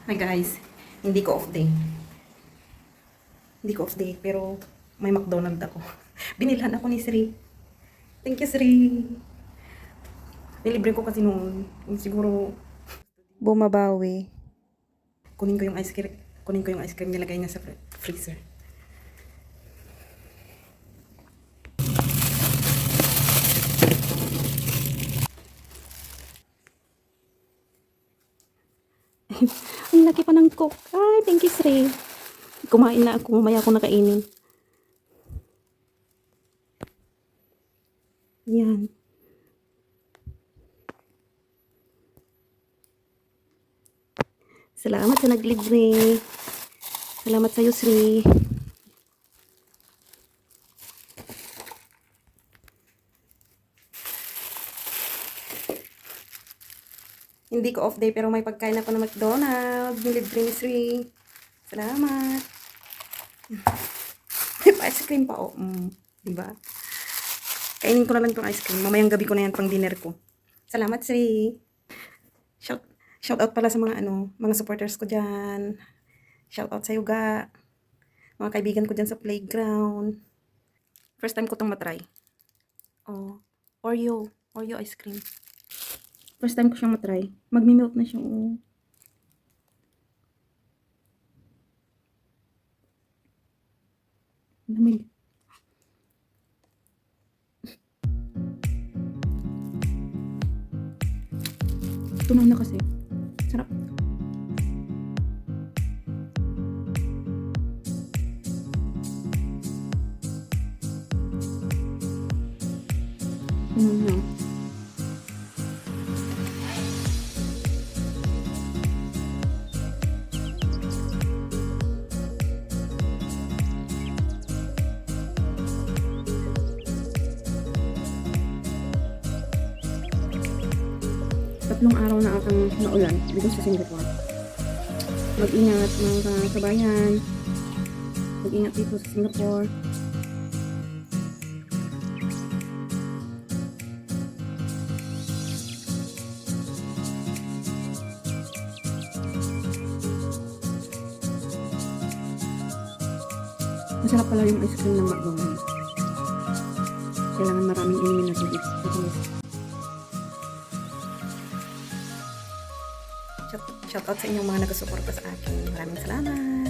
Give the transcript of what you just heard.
Hi guys, hindi ko off day. Hindi ko off day, pero may McDonald's ako. Binilhan ako ni Sri. Thank you, Sri. Nilibre ko kasi noon. Siguro, bumabawi. Kunin ko yung ice cream. Kunin ko yung ice cream, nilagay niya sa freezer. Ang laki pa ng coke. Ay, thank you, Sri. Kumain na ako. Mamaya ako nakainin. Yan. Salamat sa naglibre. Salamat sa'yo, Sri. Hindi ko off day pero may pagkain ako ng McDonald's. Nilibre ni Sri. Salamat. May ice cream pa, oh. Diba? Kainin ko na lang tong ice cream. Mamayang gabi ko na yan pang dinner ko. Salamat, Sri. Shout out pala sa mga mga supporters ko dyan. Shout out sa Yuga. Mga kaibigan ko dyan sa playground. First time ko tong matry. Oh, Oreo ice cream. First time ko siyang matry. Magmi-melt na siya. Oh. Lamig. Tunaw na kasi. Sarap. Tunaw na. Tatlong araw na akong naulan dito sa Singapore. Mag-ingat mga kabayan. Mag-ingat dito sa Singapore. Masarap pala yung ice cream ng McDonald's. Kailangan maraming inumin na tubig. Shout out sa inyong mga nagsusuporta sa akin. Maraming salamat.